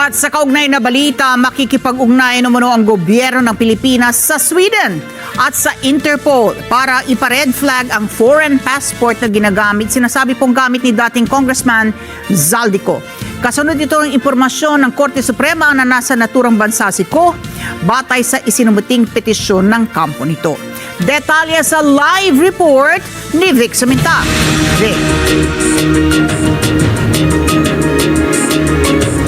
At sa kaugnay na balita, makikipag-ugnayan umano ang gobyerno ng Pilipinas sa Sweden at sa Interpol para ipa-red flag ang foreign passport na ginagamit. Sinasabi pong gamit ni dating Congressman Zaldico. Kasunod ito ang impormasyon ng Korte Suprema na nasa naturang bansa si Ko batay sa isinumuting petisyon ng kampo nito. Detalye sa live report ni Vic Suminta. Vic.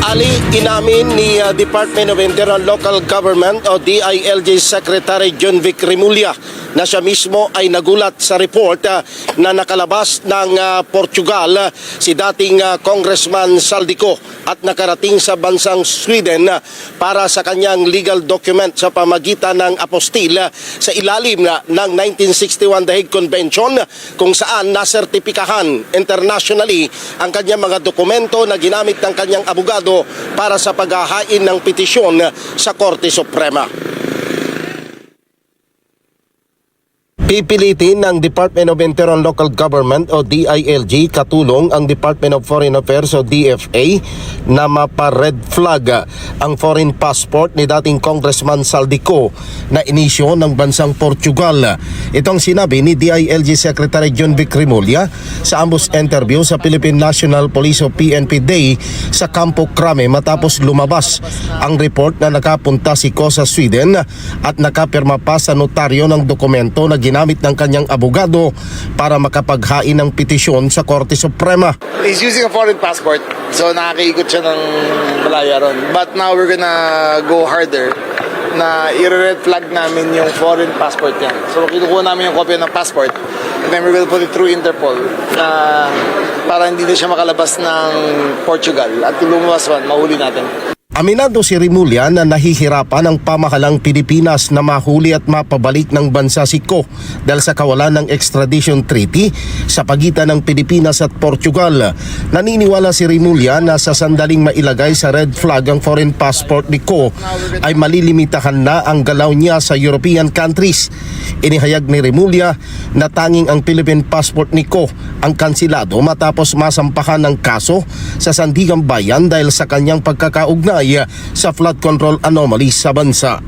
Ali, inamin ni Department of Internal Local Government o DILG Secretary John Vic Remulla na siya mismo ay nagulat sa report na nakalabas ng Portugal si dating Congressman Zaldico at nakarating sa bansang Sweden para sa kanyang legal document sa pamagitan ng apostil sa ilalim ng 1961 The Hague Convention kung saan nasertipikahan internationally ang kanyang mga dokumento na ginamit ng kanyang abogado para sa paghahain ng petisyon sa Korte Suprema. Pipilitin ng Department of Internal Local Government o DILG katulong ang Department of Foreign Affairs o DFA na mapa-red flag ang foreign passport ni dating Congressman Zaldico na inisyo ng bansang Portugal. Itong sinabi ni DILG Secretary John Vic Remulla sa ambos interview sa Philippine National Police o PNP Day sa Campo Crame matapos lumabas ang report na nakapunta si Ko sa Sweden at nakapirma pa sa notaryo ng dokumento na ginamit ng kanyang abogado para makapaghain ng petisyon sa Korte Suprema. He's using a foreign passport, so nakakaikot siya ng malaya ron. But now we're gonna go harder na i-red flag namin yung foreign passport niya. So kinukuha namin yung kopya ng passport and then we will put it through Interpol na para hindi na siya makalabas ng Portugal at kung lumabas man, mahuli natin. Aminado si Remulla na nahihirapan ang pamahalang Pilipinas na mahuli at mapabalik ng bansa si Ko dahil sa kawalan ng extradition treaty sa pagitan ng Pilipinas at Portugal. Naniniwala si Remulla na sa sandaling mailagay sa red flag ang foreign passport ni Ko ay malilimitahan na ang galaw niya sa European countries. Inihayag ni Remulla na tanging ang Philippine passport ni Ko ang kansilado matapos masampahan ng kaso sa Sandigan Bayan dahil sa kanyang pagkakaugnay sa flood control anomalies sa bansa.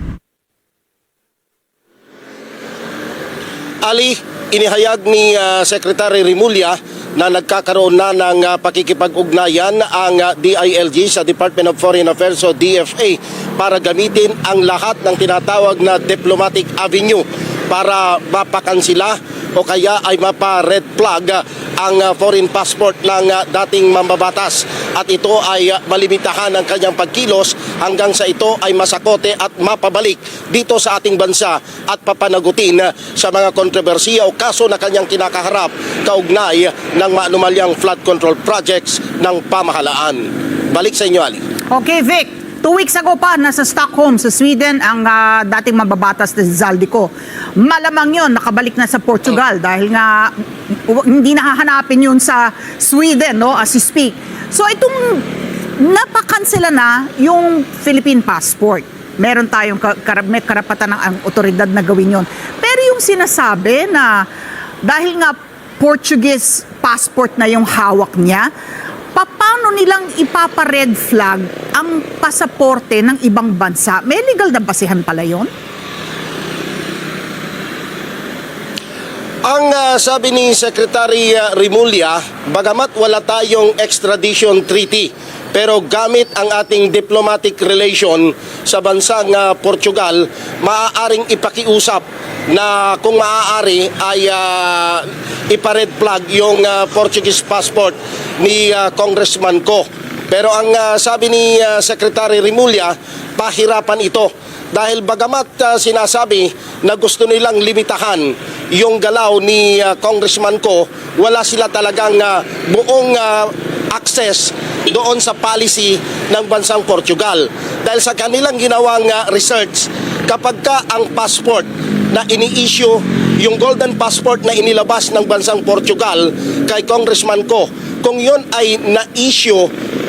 Ali, inihayag ni Secretary Remulla na nagkakaroon na ng pakikipag-ugnayan ang DILG sa Department of Foreign Affairs o DFA para gamitin ang lahat ng tinatawag na diplomatic avenue para mapakansila o kaya ay mapa-red flag ang foreign passport ng dating mambabatas at ito ay malimitahan ang kanyang pagkilos hanggang sa ito ay masakote at mapabalik dito sa ating bansa at papanagutin sa mga kontrobersiya o kaso na kanyang kinakaharap kaugnay ng maanumalyang flood control projects ng pamahalaan. Balik sa inyo, Ali. Okay, Vic. 2 weeks ago pa, nasa Stockholm sa Sweden ang dating mababatas na Zaldico. Malamang yun, nakabalik na sa Portugal dahil nga hindi nahahanapin yun sa Sweden, no, as you speak. So itong napakansela na yung Philippine passport. Meron tayong may karapatan ng otoridad na gawin yun. Pero yung sinasabi na dahil nga Portuguese passport na yung hawak niya, paano nilang ipapa-red flag ang pasaporte ng ibang bansa? May legal na basihan pala yun? Ang sabi ni Secretary Remulla, bagamat wala tayong extradition treaty, pero gamit ang ating diplomatic relation sa bansang Portugal, maaaring ipakiusap na kung maaari ay ipa-red flag yung Portuguese passport ni Congressman Ko. Pero ang sabi ni Secretary Remulla, pahirapan ito dahil bagamat sinasabi na gusto nilang limitahan yung galaw ni Congressman Ko, wala sila talagang buong access doon sa policy ng bansang Portugal. Dahil sa kanilang ginawang research, kapag ka ang passport na ini-issue, yung golden passport na inilabas ng bansang Portugal kay Congressman Ko, kung yon ay na-issue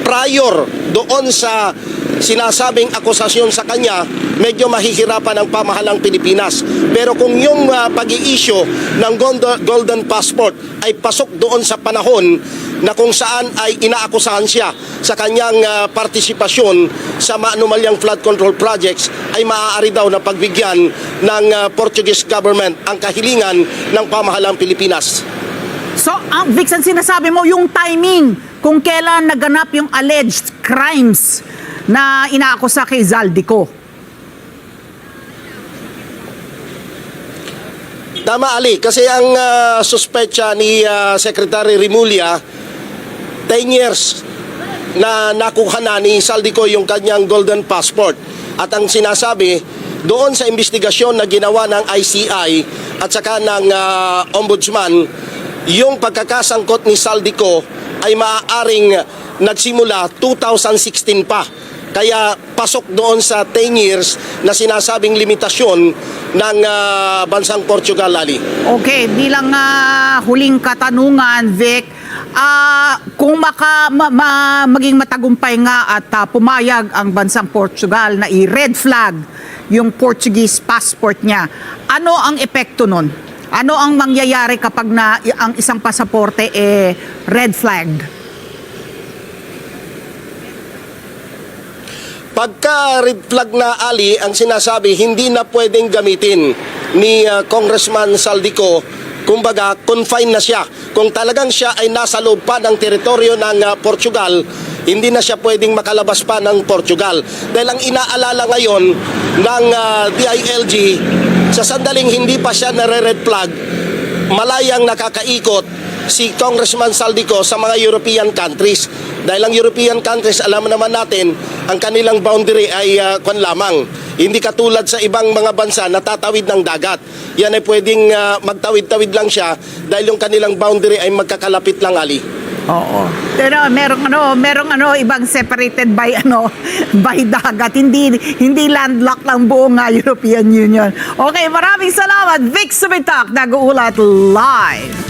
prior doon sa sinasabing akusasyon sa kanya, medyo mahihirapan ang pamahalang Pilipinas. Pero kung yung pag-i-issue ng golden passport ay pasok doon sa panahon na kung saan ay inaakusahan siya sa kanyang partisipasyon sa maanumalyang flood control projects, ay maaari daw na pagbigyan ng Portuguese government ang kahilingan ng pamahalang Pilipinas. So, ang Vix, ang sinasabi mo, yung timing kung kailan naganap yung alleged crimes na inaakusa kay Zaldico. Tama, Ali, kasi ang suspecha ni Secretary Rimulya, 10 years na nakuha na ni Zaldico yung kanyang golden passport. At ang sinasabi, doon sa investigasyon na ginawa ng ICI at saka ng Ombudsman, yung pagkakasangkot ni Zaldico ay maaaring nagsimula 2016 pa. Kaya pasok doon sa 10 years na sinasabing limitasyon ng bansang Portugal, Ali. Okay, bilang huling katanungan, Vic, kung maging matagumpay nga at pumayag ang bansang Portugal na i-red flag yung Portuguese passport niya, ano ang epekto nun? Ano ang mangyayari kapag ang isang pasaporte red flag? Pagka red flag na, Ali, ang sinasabi, hindi na pwedeng gamitin ni Congressman Zaldico. Kumbaga, confine na siya. Kung talagang siya ay nasa loob pa ng teritoryo ng Portugal, hindi na siya pwedeng makalabas pa ng Portugal. Dahil ang inaalala ngayon ng DILG, sa sandaling hindi pa siya nare-red flag, malayang nakakaikot si Congressman Zaldico sa mga European countries. Dahil ang European countries, alam naman natin, ang kanilang boundary ay kwan lamang. Hindi katulad sa ibang mga bansa na tatawid ng dagat. Yan ay pwedeng magtawid-tawid lang siya dahil yung kanilang boundary ay magkakalapit lang, Ali. Oo. Pero merong ibang separated by by dagat, hindi landlocked lang buong European Union. Okay, maraming salamat. Vic Sumitak, nag-uulat live.